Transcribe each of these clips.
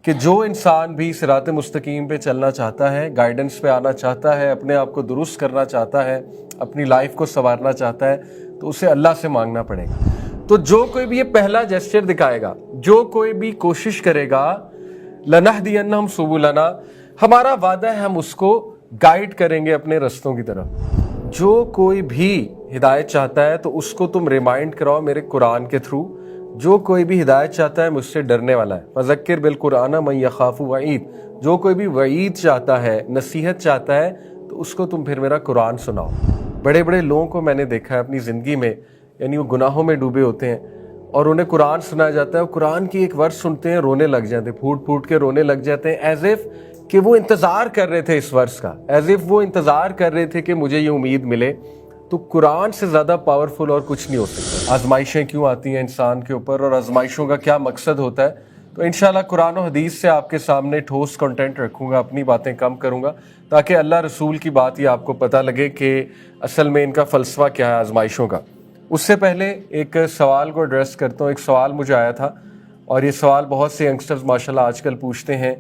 کہ جو انسان بھی صراط مستقیم پہ چلنا چاہتا ہے، گائیڈنس پہ آنا چاہتا ہے، اپنے آپ کو درست کرنا چاہتا ہے، اپنی لائف کو سنوارنا چاہتا ہے، تو اسے اللہ سے مانگنا پڑے گا۔ تو جو کوئی بھی یہ پہلا جیسچر دکھائے گا، جو کوئی بھی کوشش کرے گا، لَنَهْدِيَنَّهُمْ سُبُلَنَا، ہمارا وعدہ ہے ہم اس کو گائیڈ کریں گے اپنے رستوں کی طرف۔ جو کوئی بھی ہدایت چاہتا ہے تو اس کو تم ریمائنڈ کراؤ میرے قرآن کے تھرو۔ جو کوئی بھی ہدایت چاہتا ہے مجھ سے ڈرنے والا ہے، فَذَكِّرْ بِالْقُرْآنَ مَن يَخَافُ وَعِيدٍ، جو کوئی بھی وعید چاہتا ہے، نصیحت چاہتا ہے، تو اس کو تم پھر میرا قرآن سناؤ۔ بڑے بڑے لوگوں کو میں نے دیکھا ہے اپنی زندگی میں، یعنی وہ گناہوں میں ڈوبے ہوتے ہیں اور انہیں قرآن سنایا جاتا ہے، وہ قرآن کی ایک ورس سنتے ہیں، رونے لگ جاتے ہیں، پھوٹ پھوٹ کے رونے لگ جاتے ہیں، ایز اف کہ وہ انتظار کر رہے تھے اس ورس کا، ایز اف وہ انتظار کر رہے تھے کہ مجھے یہ امید ملے۔ تو قرآن سے زیادہ پاورفل اور کچھ نہیں ہو سکتا۔ آزمائشیں کیوں آتی ہیں انسان کے اوپر اور آزمائشوں کا کیا مقصد ہوتا ہے، تو انشاءاللہ قرآن و حدیث سے آپ کے سامنے ٹھوس کنٹینٹ رکھوں گا، اپنی باتیں کم کروں گا، تاکہ اللہ رسول کی بات یہ آپ کو پتہ لگے کہ اصل میں ان کا فلسفہ کیا ہے آزمائشوں کا۔ اس سے پہلے ایک سوال کو ایڈریس کرتا ہوں۔ ایک سوال مجھے آیا تھا اور یہ سوال بہت سے ینگسٹرز ماشاءاللہ آج کل پوچھتے ہیں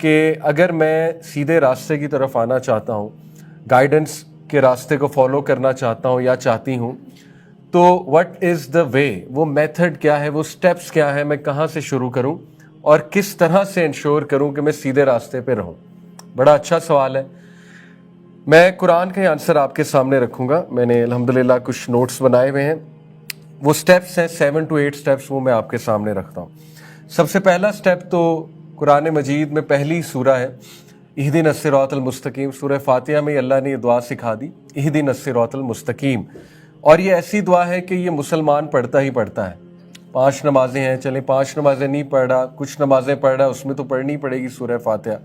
کہ اگر میں سیدھے راستے کی طرف آنا چاہتا ہوں، گائیڈنس کے راستے کو فالو کرنا چاہتا ہوں یا چاہتی ہوں، تو وٹ از دا وے، وہ میتھڈ کیا ہے، وہ سٹیپس کیا ہے، میں کہاں سے شروع کروں اور کس طرح سے انشور کروں کہ میں سیدھے راستے پہ رہوں؟ بڑا اچھا سوال ہے۔ میں قرآن کا ہی آنسر آپ کے سامنے رکھوں گا۔ میں نے الحمدللہ کچھ نوٹس بنائے ہوئے ہیں، وہ سٹیپس ہیں 7 to 8 سٹیپس، وہ میں آپ کے سامنے رکھتا ہوں۔ سب سے پہلا سٹیپ تو قرآن مجید میں پہلی سورہ ہے، اہدنا الصراط المستقیم۔ سورہ فاتحہ میں اللہ نے یہ دعا سکھا دی، اہدنا الصراط المستقیم، اور یہ ایسی دعا ہے کہ یہ مسلمان پڑھتا ہی پڑھتا ہے۔ 5 نمازیں ہیں، چلیں 5 نمازیں نہیں پڑھ رہا، کچھ نمازیں پڑھ رہا، اس میں تو پڑھنی پڑے گی سورہ فاتحہ۔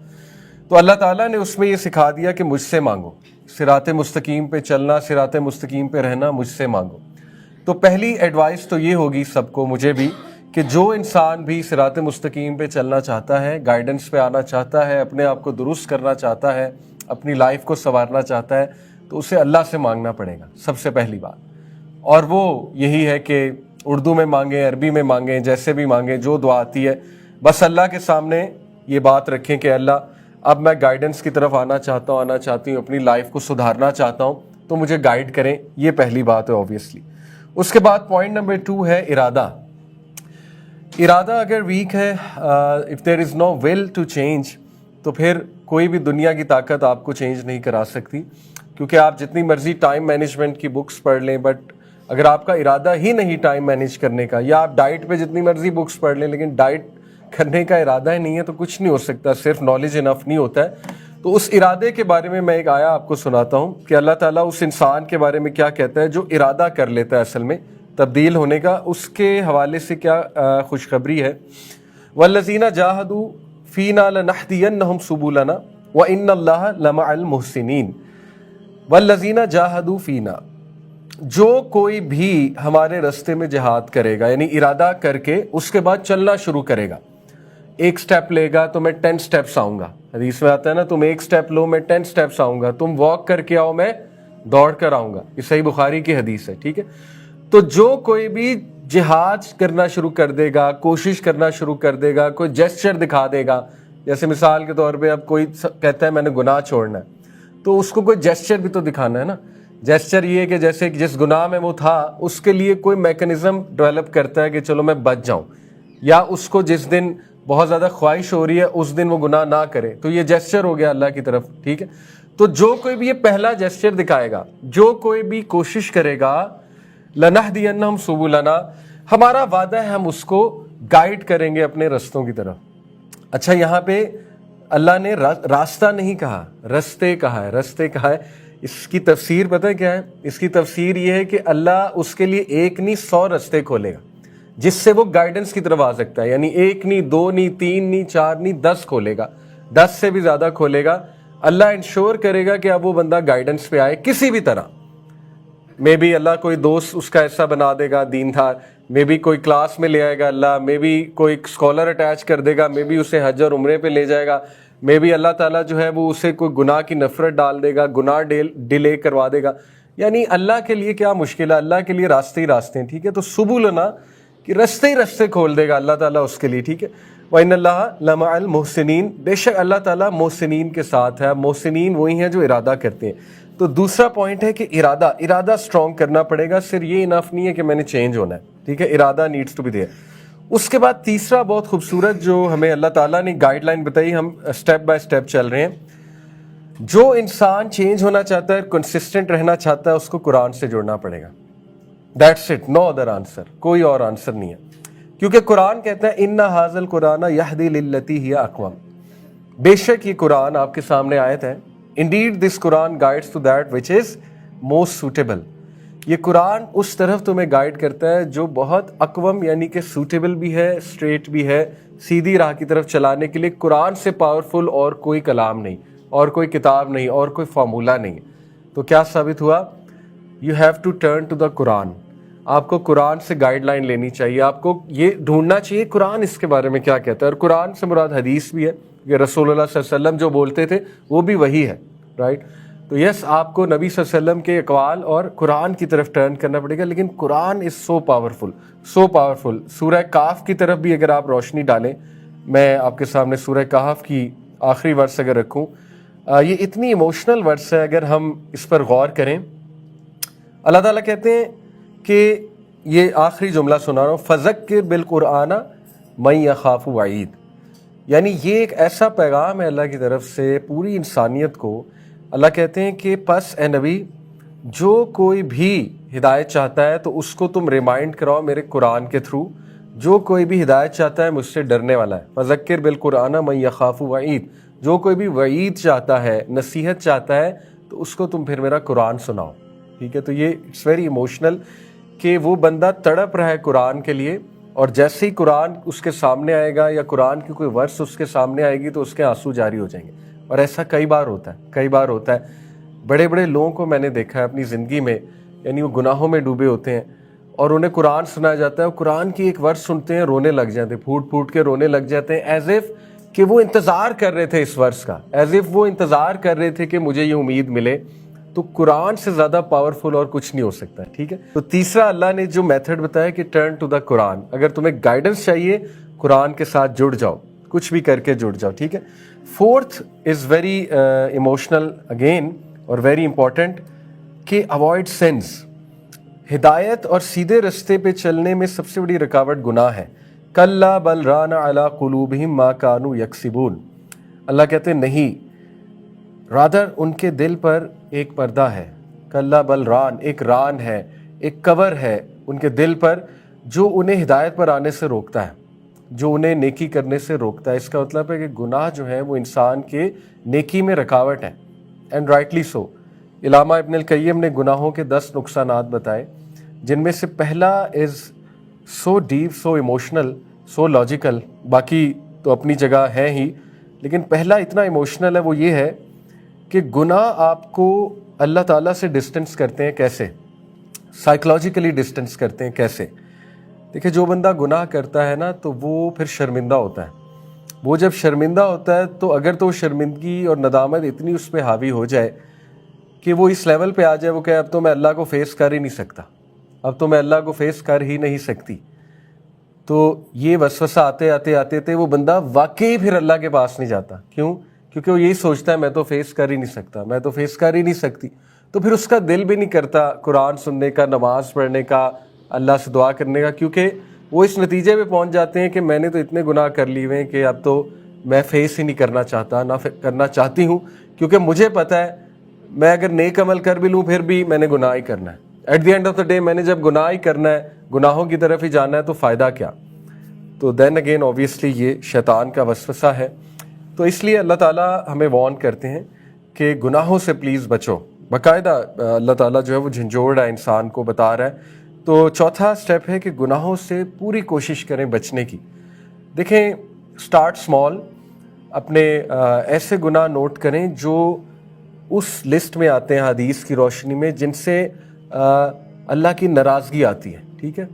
تو اللہ تعالیٰ نے اس میں یہ سکھا دیا کہ مجھ سے مانگو، صراط مستقیم پہ چلنا، صراط مستقیم پہ رہنا، مجھ سے مانگو۔ تو پہلی ایڈوائس تو یہ ہوگی سب کو، مجھے بھی، کہ جو انسان بھی صراط مستقیم پہ چلنا چاہتا ہے، گائیڈنس پہ آنا چاہتا ہے، اپنے آپ کو درست کرنا چاہتا ہے، اپنی لائف کو سنوارنا چاہتا ہے، تو اسے اللہ سے مانگنا پڑے گا سب سے پہلی بات۔ اور وہ یہی ہے کہ اردو میں مانگیں، عربی میں مانگیں، جیسے بھی مانگیں، جو دعا آتی ہے، بس اللہ کے سامنے یہ بات رکھیں کہ اللہ اب میں گائیڈنس کی طرف آنا چاہتا ہوں، آنا چاہتی ہوں، اپنی لائف کو سدھارنا چاہتا ہوں، تو مجھے گائیڈ کریں۔ یہ پہلی بات ہے اوبویسلی۔ اس کے بعد پوائنٹ نمبر 2 ہے ارادہ۔ ارادہ اگر ویک ہے، if there is no will to change، تو پھر کوئی بھی دنیا کی طاقت آپ کو چینج نہیں کرا سکتی، کیونکہ آپ جتنی مرضی ٹائم مینجمنٹ کی بکس پڑھ لیں، بٹ اگر آپ کا ارادہ ہی نہیں ٹائم مینیج کرنے کا، یا آپ ڈائٹ پہ جتنی مرضی بکس پڑھ لیں لیکن ڈائٹ کرنے کا ارادہ ہی نہیں ہے، تو کچھ نہیں ہو سکتا، صرف نالج انف نہیں ہوتا ہے۔ تو اس ارادے کے بارے میں ایک آیا آپ کو سناتا ہوں کہ اللہ تعالیٰ اس انسان کے بارے میں کیا کہتا ہے جو ارادہ کر لیتا ہے اصل میں تبدیل ہونے کا، اس کے حوالے سے کیا خوشخبری ہے۔ وَالَّذِينَ جَاهَدُوا فِينَا لَنَهْدِيَنَّهُمْ سُبُلَنَا وَإِنَّ اللَّهَ لَمَعَ الْمُحْسِنِينَ۔ وَالَّذِينَ جَاهَدُوا فِينَا، جو کوئی بھی ہمارے رستے میں جہاد کرے گا، یعنی ارادہ کر کے اس کے بعد چلنا شروع کرے گا، ایک سٹیپ لے گا تو میں 10 سٹیپس آؤں گا، حدیث میں آتا ہے نا، تم ایک سٹیپ لو میں 10 سٹیپس آؤں گا، تم واک کر کے آؤ میں دوڑ کر آؤں گا، یہ صحیح بخاری کی حدیث ہے، ٹھیک ہے۔ تو جو کوئی بھی جہاد کرنا شروع کر دے گا، کوشش کرنا شروع کر دے گا، کوئی جیسچر دکھا دے گا، جیسے مثال کے طور پہ اب کوئی کہتا ہے میں نے گناہ چھوڑنا ہے، تو اس کو کوئی جیسچر بھی تو دکھانا ہے نا۔ جیسچر یہ ہے کہ جیسے جس گناہ میں وہ تھا اس کے لیے کوئی میکنزم ڈیولپ کرتا ہے کہ چلو میں بچ جاؤں، یا اس کو جس دن بہت زیادہ خواہش ہو رہی ہے اس دن وہ گناہ نہ کرے، تو یہ جیسچر ہو گیا اللہ کی طرف، ٹھیک ہے۔ تو جو کوئی بھی یہ پہلا جیسچر دکھائے گا، جو کوئی بھی کوشش کرے گا، لَنَهْدِيَنَّهُمْ سُبُلَنَا، ہمارا وعدہ ہے ہم اس کو گائیڈ کریں گے اپنے رستوں کی طرف۔ اچھا، یہاں پہ اللہ نے راستہ نہیں کہا، رستے کہا ہے، رستے کہا ہے۔ اس کی تفسیر پتہ ہے کیا ہے؟ اس کی تفسیر یہ ہے کہ اللہ اس کے لیے ایک نہیں 100 رستے کھولے گا جس سے وہ گائیڈنس کی طرف آ سکتا ہے، یعنی 1 نہیں، 2 نہیں، 3 نہیں، 4 نہیں، 10 کھولے گا، 10 سے بھی زیادہ کھولے گا۔ اللہ انشور کرے گا کہ اب وہ بندہ گائیڈنس پہ آئے کسی بھی طرح۔ مے بی اللہ کوئی دوست اس کا ایسا بنا دے گا دیندار، مے بی کوئی کلاس میں لے آئے گا اللہ، مے بی کوئی اسکالر اٹیچ کر دے گا، مے بی اسے حج اور عمرے پہ لے جائے گا، مے بی اللہ تعالیٰ جو ہے وہ اسے کوئی گناہ کی نفرت ڈال دے گا، گناہ ڈیلے کروا دے گا۔ یعنی اللہ کے لیے کیا مشکل ہے، اللہ کے لیے راستے ہی راستے ہیں، ٹھیک ہے۔ تو سبلنا کہ رستے ہی رستے کھول دے گا اللہ تعالیٰ اس کے لیے، ٹھیک ہے۔ وَإِنَّ اللَّهَ لَمَعَ الْمُحْسِنِينَ، بے شک اللہ تعالیٰ محسنین کے ساتھ ہے. محسنین وہی ہیں جو ارادہ کرتے ہیں. تو دوسرا پوائنٹ ہے کہ ارادہ اسٹرانگ کرنا پڑے گا. صرف یہ انف نہیں ہے کہ میں نے چینج ہونا ہے، ٹھیک ہے، ارادہ نیڈس ٹو بی دیئر. اس کے بعد تیسرا بہت خوبصورت جو ہمیں اللہ تعالیٰ نے گائیڈ لائن بتائی، ہم اسٹیپ بائی اسٹیپ چل رہے ہیں. جو انسان چینج ہونا چاہتا ہے، کنسسٹنٹ رہنا چاہتا ہے، اس کو قرآن سے جڑنا پڑے گا. That's it, no other answer, کوئی اور آنسر نہیں ہے. کیونکہ قرآن کہتا ہے اِنَّ هَٰذَا الْقُرْآنَ يَهْدِي لِلَّتِي هِيَ أَقْوَمُ، بے شک یہ قرآن آپ کے سامنے آیت ہے. Indeed this Quran guides to that which is most suitable. یہ قرآن اس طرف تمہیں گائیڈ کرتا ہے جو بہت اقوم، یعنی کہ سوٹیبل بھی ہے، اسٹریٹ بھی ہے، سیدھی راہ کی طرف چلانے کے لیے. قرآن سے پاورفل اور کوئی کلام نہیں، اور کوئی کتاب نہیں، اور کوئی فارمولہ نہیں. تو کیا ثابت ہوا؟ You have to turn to the Quran. آپ کو قرآن سے گائیڈ لائن لینی چاہیے. آپ کو یہ ڈھونڈنا چاہیے قرآن اس کے بارے میں کیا کہتا ہے. اور قرآن سے مراد حدیث بھی ہے کہ رسول اللہ صلی اللہ علیہ وسلم جو بولتے تھے وہ بھی وہی ہے، رائٹ. تو یس، آپ کو نبی صلی اللہ علیہ وسلم کے اقوال اور قرآن کی طرف ٹرن کرنا پڑے گا. لیکن قرآن از سو پاورفل، سو پاورفل. سورہ کہف کی طرف بھی اگر آپ روشنی ڈالیں، میں آپ کے سامنے سورہ کہف کی آخری ورس اگر رکھوں، یہ اتنی ایموشنل ورس ہے. اگر ہم اس پر غور کریں، اللہ تعالیٰ کہتے ہیں کہ یہ آخری جملہ سنا رہا ہوں، فَذَكِّرْ بِالْقُرْآنَ مَن يَخَافُ وَعِيدٍ. یعنی یہ ایک ایسا پیغام ہے اللہ کی طرف سے پوری انسانیت کو. اللہ کہتے ہیں کہ پس اے نبی، جو کوئی بھی ہدایت چاہتا ہے تو اس کو تم ریمائنڈ کراؤ میرے قرآن کے تھرو. جو کوئی بھی ہدایت چاہتا ہے مجھ سے ڈرنے والا ہے. فَذَكِّرْ بِالْقُرْآنَ مَن يَخَافُ وَعِيدٍ. جو کوئی بھی وعید چاہتا ہے، نصیحت چاہتا ہے، تو اس کو تم پھر میرا قرآن سناؤ. ٹھیک ہے، تو یہ اٹس ویری ایموشنل کہ وہ بندہ تڑپ رہا ہے قرآن کے لیے، اور جیسے ہی قرآن اس کے سامنے آئے گا یا قرآن کی کوئی ورس اس کے سامنے آئے گی تو اس کے آنسو جاری ہو جائیں گے. اور ایسا کئی بار ہوتا ہے. بڑے بڑے لوگوں کو میں نے دیکھا ہے اپنی زندگی میں، یعنی وہ گناہوں میں ڈوبے ہوتے ہیں اور انہیں قرآن سنایا جاتا ہے، اور قرآن کی ایک ورس سنتے ہیں، رونے لگ جاتے ہیں، پھوٹ پھوٹ کے رونے لگ جاتے ہیں، ایز اف کہ وہ انتظار کر رہے تھے اس ورس کا، ایز اف وہ انتظار کر رہے تھے کہ مجھے یہ امید ملے. تو قرآن سے زیادہ پاورفل اور کچھ نہیں ہو سکتا. ٹھیک ہے، تو تیسرا اللہ نے جو میتھڈ بتایا کہ ٹرن ٹو دا قرآن. اگر تمہیں گائیڈنس چاہیے، قرآن کے ساتھ جڑ جاؤ، کچھ بھی کر کے جڑ جاؤ. ٹھیک ہے. Fourth is very emotional again اور ویری امپورٹنٹ کہ اوائڈ سینس. ہدایت اور سیدھے رستے پہ چلنے میں سب سے بڑی رکاوٹ گناہ ہے. کلا بل ران علی قلوبہم ما کانوا یکسبون. اللہ کہتے ہیں نہیں، رادر ان کے دل پر ایک پردہ ہے. کلا بل ران، ایک ران ہے، ایک کور ہے ان کے دل پر جو انہیں ہدایت پر آنے سے روکتا ہے، جو انہیں نیکی کرنے سے روکتا ہے. اس کا مطلب ہے کہ گناہ جو ہے وہ انسان کے نیکی میں رکاوٹ ہے. And rightly so. علامہ ابن القیم نے گناہوں کے 10 نقصانات بتائے، جن میں سے پہلا از سو ڈیپ، سو ایموشنل، سو لاجیکل. باقی تو اپنی جگہ ہے ہی، لیکن پہلا اتنا ایموشنل ہے، وہ یہ ہے کہ گناہ آپ کو اللہ تعالیٰ سے ڈسٹنس کرتے ہیں. کیسے؟ سائیکلوجیکلی ڈسٹنس کرتے ہیں. کیسے؟ دیکھیں، جو بندہ گناہ کرتا ہے نا تو وہ پھر شرمندہ ہوتا ہے. وہ جب شرمندہ ہوتا ہے تو اگر تو شرمندگی اور ندامت اتنی اس پہ حاوی ہو جائے کہ وہ اس لیول پہ آ جائے، وہ کہ اب تو میں اللہ کو فیس کر ہی نہیں سکتا، اب تو میں اللہ کو فیس کر ہی نہیں سکتی. تو یہ وسوسہ آتے وہ بندہ واقعی پھر اللہ کے پاس نہیں جاتا. کیوں؟ کیونکہ وہ یہی سوچتا ہے میں تو فیس کر ہی نہیں سکتا، میں تو فیس کر ہی نہیں سکتی. تو پھر اس کا دل بھی نہیں کرتا قرآن سننے کا، نماز پڑھنے کا، اللہ سے دعا کرنے کا، کیونکہ وہ اس نتیجے پہ پہنچ جاتے ہیں کہ میں نے تو اتنے گناہ کر لیے ہوئے ہیں کہ اب تو میں فیس ہی نہیں کرنا چاہتا، نہ کرنا چاہتی ہوں، کیونکہ مجھے پتہ ہے میں اگر نیک عمل کر بھی لوں پھر بھی میں نے گناہ ہی کرنا ہے. At the end of the day میں نے جب گناہ ہی کرنا ہے، گناہوں کی طرف ہی جانا ہے، تو فائدہ کیا؟ تو دین اگین اوبیسلی یہ شیطان کا وسوسہ ہے. تو اس لیے اللہ تعالیٰ ہمیں وارن کرتے ہیں کہ گناہوں سے پلیز بچو. باقاعدہ اللہ تعالیٰ جو ہے وہ جھنجھوڑ رہا ہے، انسان کو بتا رہا ہے. تو چوتھا سٹیپ ہے کہ گناہوں سے پوری کوشش کریں بچنے کی. دیکھیں، سٹارٹ سمال. اپنے ایسے گناہ نوٹ کریں جو اس لسٹ میں آتے ہیں حدیث کی روشنی میں جن سے اللہ کی ناراضگی آتی ہے. ٹھیک ہے،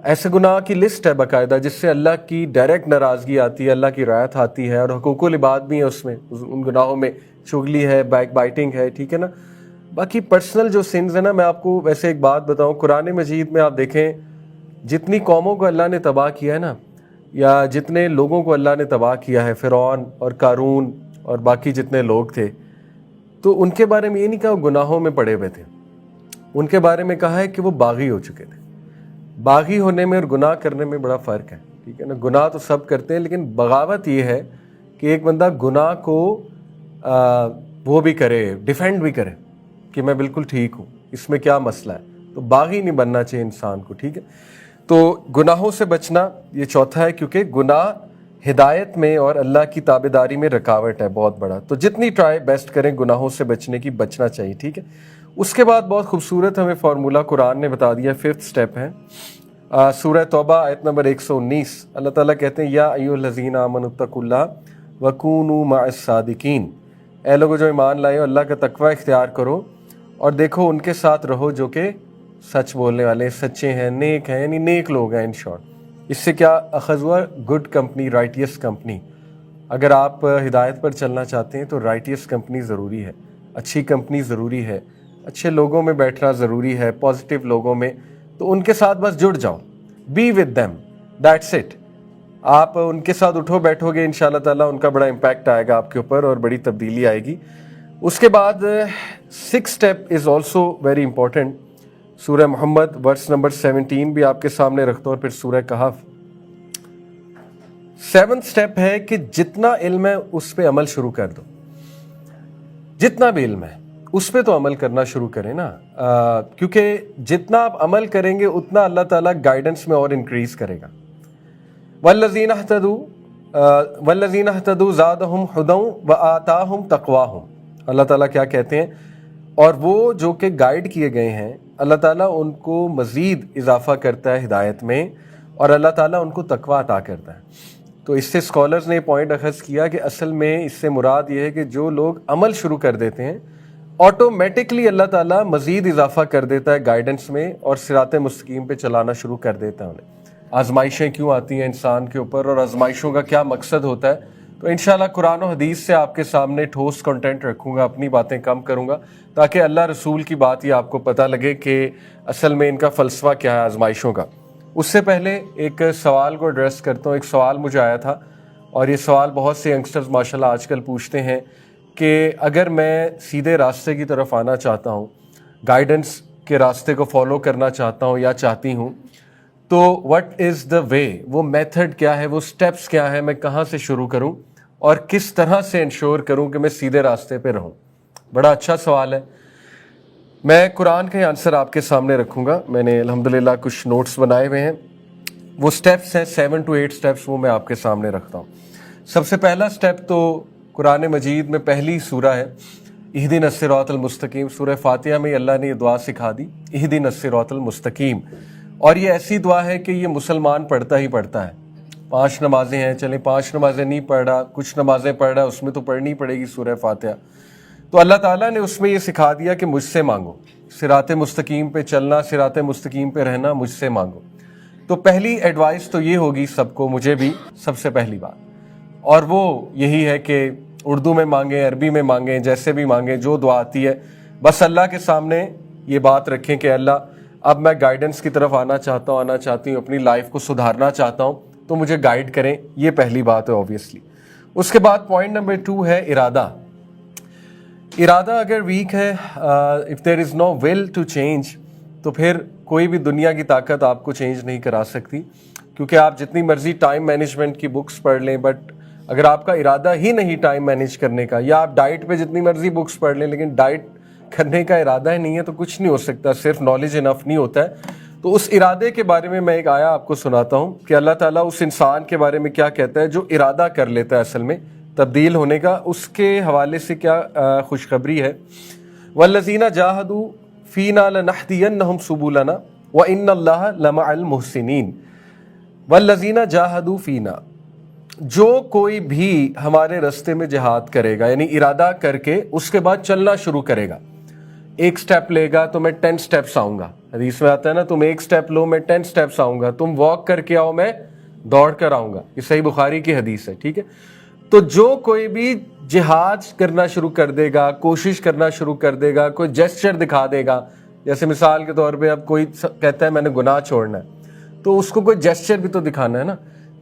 ایسے گناہ کی لسٹ ہے باقاعدہ جس سے اللہ کی ڈائریکٹ ناراضگی آتی ہے، اللہ کی رعایت آتی ہے، اور حقوق العباد بھی ہیں اس میں. ان گناہوں میں چغلی ہے، بیک بائٹنگ ہے. ٹھیک ہے نا. باقی پرسنل جو سنز ہیں نا، میں آپ کو ویسے ایک بات بتاؤں، قرآن مجید میں آپ دیکھیں جتنی قوموں کو اللہ نے تباہ کیا ہے نا، یا جتنے لوگوں کو اللہ نے تباہ کیا ہے، فرعون اور قارون اور باقی جتنے لوگ تھے، تو ان کے بارے میں یہ نہیں کہا وہ گناہوں میں پڑے ہوئے تھے، ان کے بارے میں کہا ہے کہ وہ باغی ہو چکے تھے۔ باغی ہونے میں اور گناہ کرنے میں بڑا فرق ہے، ٹھیک ہے نا۔ گناہ تو سب کرتے ہیں، لیکن بغاوت یہ ہے کہ ایک بندہ گناہ کو وہ بھی کرے، ڈیفینڈ بھی کرے کہ میں بالکل ٹھیک ہوں، اس میں کیا مسئلہ ہے۔ تو باغی نہیں بننا چاہیے انسان کو، ٹھیک ہے۔ تو گناہوں سے بچنا یہ چوتھا ہے، کیونکہ گناہ ہدایت میں اور اللہ کی تابعداری میں رکاوٹ ہے بہت بڑا۔ تو جتنی ٹرائی بیسٹ کریں گناہوں سے بچنے کی، بچنا چاہیے، ٹھیک ہے۔ اس کے بعد بہت خوبصورت ہمیں فارمولہ قرآن نے بتا دیا، 5th سٹیپ ہے سورہ توبہ آیت نمبر 119۔ اللہ تعالیٰ کہتے ہیں یا ایھا الذین آمنوا اتقوا اللہ وکونوا مع الصادقین، اے لوگوں جو ایمان لائے ہو اللہ کا تقوی اختیار کرو اور دیکھو ان کے ساتھ رہو جو کہ سچ بولنے والے، سچے ہیں، نیک ہیں، یعنی نیک لوگ ہیں۔ ان شارٹ اس سے کیا اخذ ہوا؟ Good company, رائٹیس company. اگر آپ ہدایت پر چلنا چاہتے ہیں تو رائٹیس کمپنی ضروری ہے، اچھی کمپنی ضروری ہے، اچھے لوگوں میں بیٹھنا ضروری ہے، پازیٹیو لوگوں میں، تو ان کے ساتھ بس جڑ جاؤ، be with them, that's it. آپ ان کے ساتھ اٹھو بیٹھو گے انشاءاللہ تعالیٰ ان کا بڑا امپیکٹ آئے گا آپ کے اوپر اور بڑی تبدیلی آئے گی۔ اس کے بعد 6th step is also very important, سورہ محمد ورس نمبر 17 بھی آپ کے سامنے رکھتا ہوں، اور پھر سورہ کہف۔ 7th سٹیپ ہے کہ جتنا علم ہے اس پہ عمل شروع کر دو، جتنا بھی علم ہے اس پہ تو عمل کرنا شروع کریں نا، کیونکہ جتنا آپ عمل کریں گے اتنا اللہ تعالیٰ گائیڈنس میں اور انکریز کرے گا۔ والذین اہتدوا زادہم ھدی وآتاہم تقواہم، اللہ تعالیٰ کیا کہتے ہیں؟ اور وہ جو کہ گائیڈ کیے گئے ہیں اللہ تعالیٰ ان کو مزید اضافہ کرتا ہے ہدایت میں، اور اللہ تعالیٰ ان کو تقویٰ عطا کرتا ہے۔ تو اس سے اسکالرز نے پوائنٹ اخذ کیا کہ اصل میں اس سے مراد یہ ہے کہ جو لوگ عمل شروع کر دیتے ہیں آٹومیٹکلی اللہ تعالیٰ مزید اضافہ کر دیتا ہے گائیڈنس میں اور صراط مستقیم پہ چلانا شروع کر دیتا ہے انہیں۔ آزمائشیں کیوں آتی ہیں انسان کے اوپر اور آزمائشوں کا کیا مقصد ہوتا ہے، تو انشاءاللہ قرآن و حدیث سے آپ کے سامنے ٹھوس کنٹینٹ رکھوں گا، اپنی باتیں کم کروں گا تاکہ اللہ رسول کی بات ہی آپ کو پتہ لگے کہ اصل میں ان کا فلسفہ کیا ہے آزمائشوں کا۔ اس سے پہلے ایک سوال کو ایڈریس کرتا ہوں۔ ایک سوال مجھے آیا تھا اور یہ سوال بہت سے ینگسٹرز ماشاءاللہ آج کل پوچھتے ہیں کہ اگر میں سیدھے راستے کی طرف آنا چاہتا ہوں، گائیڈنس کے راستے کو فالو کرنا چاہتا ہوں یا چاہتی ہوں، تو وٹ از دا وے، وہ میتھڈ کیا ہے، وہ سٹیپس کیا ہے، میں کہاں سے شروع کروں اور کس طرح سے انشور کروں کہ میں سیدھے راستے پہ رہوں؟ بڑا اچھا سوال ہے۔ میں قرآن کا ہی آنسر آپ کے سامنے رکھوں گا، میں نے الحمدللہ کچھ نوٹس بنائے ہوئے ہیں، وہ سٹیپس ہیں 7 to 8 سٹیپس، وہ میں آپ کے سامنے رکھتا ہوں۔ سب سے پہلا سٹیپ تو قرآن مجید میں پہلی سورہ ہے اہدنا الصراط المستقیم، سورہ فاتحہ میں اللہ نے یہ دعا سکھا دی، اہدنا الصراط المستقیم، اور یہ ایسی دعا ہے کہ یہ مسلمان پڑھتا ہی پڑھتا ہے۔ 5 نمازیں ہیں، چلیں 5 نمازیں نہیں پڑھ رہا، کچھ نمازیں پڑھ رہا، اس میں تو پڑھنی پڑے گی سورہ فاتحہ۔ تو اللہ تعالیٰ نے اس میں یہ سکھا دیا کہ مجھ سے مانگو، صراط مستقیم پہ چلنا، صراط مستقیم پہ رہنا، مجھ سے مانگو۔ تو پہلی ایڈوائس تو یہ ہوگی سب کو، مجھے بھی سب سے پہلی بات، اور وہ یہی ہے کہ اردو میں مانگیں، عربی میں مانگیں، جیسے بھی مانگیں، جو دعا آتی ہے بس اللہ کے سامنے یہ بات رکھیں کہ اللہ اب میں گائیڈنس کی طرف آنا چاہتی ہوں، اپنی لائف کو سدھارنا چاہتا ہوں، تو مجھے گائیڈ کریں، یہ پہلی بات ہے اوبویسلی۔ اس کے بعد پوائنٹ نمبر 2 ہے ارادہ۔ ارادہ اگر ویک ہے، if there is no will to change، تو پھر کوئی بھی دنیا کی طاقت آپ کو چینج نہیں کرا سکتی، کیونکہ آپ جتنی مرضی ٹائم مینجمنٹ کی بکس پڑھ لیں، بٹ اگر آپ کا ارادہ ہی نہیں ٹائم مینیج کرنے کا، یا آپ ڈائٹ پہ جتنی مرضی بکس پڑھ لیں لیکن ڈائٹ کرنے کا ارادہ ہی نہیں ہے، تو کچھ نہیں ہو سکتا، صرف نالج انف نہیں ہوتا ہے۔ تو اس ارادے کے بارے میں میں ایک آیا آپ کو سناتا ہوں کہ اللہ تعالیٰ اس انسان کے بارے میں کیا کہتا ہے جو ارادہ کر لیتا ہے اصل میں تبدیل ہونے کا، اس کے حوالے سے کیا خوشخبری ہے۔ وَالَّذِينَ جَاهَدُوا فِينَا لَنَهْدِيَنَّهُمْ سُبُلَنَا وَإِنَّ اللَّهَ لَمَعَ الْمُحْسِنِينَ۔ وَالَّذِينَ جَاهَدُوا فِينَا، جو کوئی بھی ہمارے راستے میں جہاد کرے گا، یعنی ارادہ کر کے اس کے بعد چلنا شروع کرے گا، ایک سٹیپ لے گا تو میں 10 سٹیپس آؤں گا، حدیث میں آتا ہے نا تم ایک سٹیپ لو میں 10 سٹیپس آؤں گا، تم واک کر کے آؤ میں دوڑ کر آؤں گا، یہ صحیح بخاری کی حدیث ہے، ٹھیک ہے۔ تو جو کوئی بھی جہاد کرنا شروع کر دے گا، کوشش کرنا شروع کر دے گا، کوئی جیسچر دکھا دے گا، جیسے مثال کے طور پہ اب کوئی کہتا ہے میں نے گناہ چھوڑنا ہے، تو اس کو کوئی جیسچر بھی تو دکھانا ہے نا۔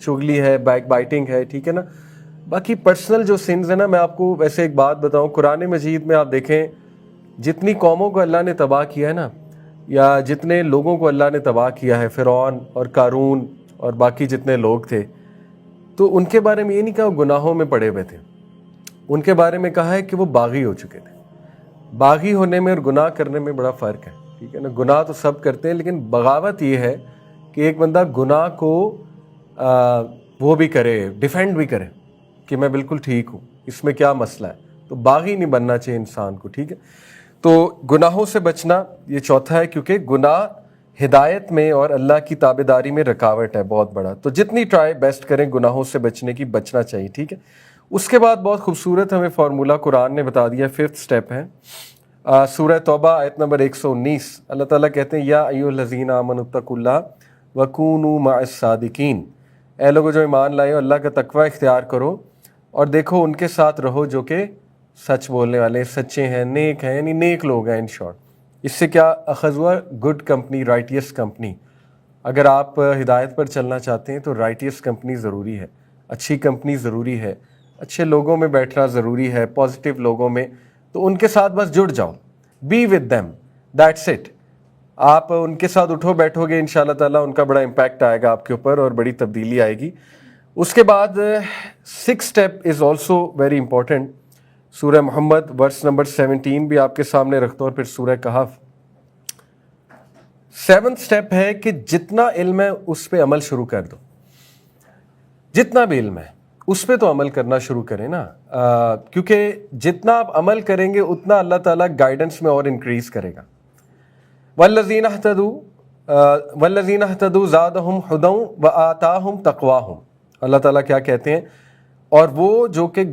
چغلی ہے, بیک بائٹنگ ہے, ٹھیک ہے نا. باقی پرسنل جو سنز ہیں نا, میں آپ کو ویسے ایک بات بتاؤں, قرآن مجید میں آپ دیکھیں جتنی قوموں کو اللہ نے تباہ کیا ہے نا, یا جتنے لوگوں کو اللہ نے تباہ کیا ہے, فرعون اور قارون اور باقی جتنے لوگ تھے, تو ان کے بارے میں یہ نہیں کہا وہ گناہوں میں پڑے ہوئے تھے, ان کے بارے میں کہا ہے کہ وہ باغی ہو چکے تھے. باغی ہونے میں اور گناہ کرنے میں بڑا فرق ہے, ٹھیک ہے نا. گناہ تو سب کرتے ہیں, لیکن بغاوت یہ ہے کہ ایک بندہ گناہ کو وہ بھی کرے, ڈیفینڈ بھی کرے کہ میں بالکل ٹھیک ہوں, اس میں کیا مسئلہ ہے. تو باغی نہیں بننا چاہیے انسان کو, ٹھیک ہے. تو گناہوں سے بچنا یہ چوتھا ہے, کیونکہ گناہ ہدایت میں اور اللہ کی تابعداری میں رکاوٹ ہے بہت بڑا. تو جتنی ٹرائی بیسٹ کریں گناہوں سے بچنے کی, بچنا چاہیے, ٹھیک ہے. اس کے بعد بہت خوبصورت ہمیں فارمولہ قرآن نے بتا دیا, 5th سٹیپ ہے سورہ توبہ آیت نمبر 119. اللہ تعالیٰ کہتے ہیں یا ایھا الذین آمنوا اتقوا اللہ وکونوا مع الصادقین, اے لوگوں جو ایمان لائے ہو اللہ کا تقوی اختیار کرو اور دیکھو ان کے ساتھ رہو جو کہ سچ بولنے والے, سچے ہیں, نیک ہیں, یعنی نیک لوگ ہیں ان شارٹ. اس سے کیا اخذ ہوا, گڈ کمپنی, رائٹیس کمپنی. اگر آپ ہدایت پر چلنا چاہتے ہیں تو رائٹیس کمپنی ضروری ہے, اچھی کمپنی ضروری ہے, اچھے لوگوں میں بیٹھنا ضروری ہے, پازیٹیو لوگوں میں. تو ان کے ساتھ بس جڑ جاؤ, be with them, that's it. آپ ان کے ساتھ اٹھو بیٹھو گے, انشاءاللہ تعالیٰ ان کا بڑا امپیکٹ آئے گا آپ کے اوپر اور بڑی تبدیلی آئے گی. اس کے بعد 6th step is also very important. سورہ محمد ورس نمبر 17 بھی آپ کے سامنے رکھتا ہوں, اور پھر سورہ کہف. 7th سٹیپ ہے کہ جتنا علم ہے اس پہ عمل شروع کر دو. جتنا بھی علم ہے اس پہ تو عمل کرنا شروع کریں نا, کیونکہ جتنا آپ عمل کریں گے اتنا اللہ تعالیٰ گائیڈنس میں اور انکریز کرے گا. والذین اہتدوا زادہم ھدی وآتاہم تقواہم. اللہ تعالیٰ کیا کہتے ہیں, اور وہ جو کہ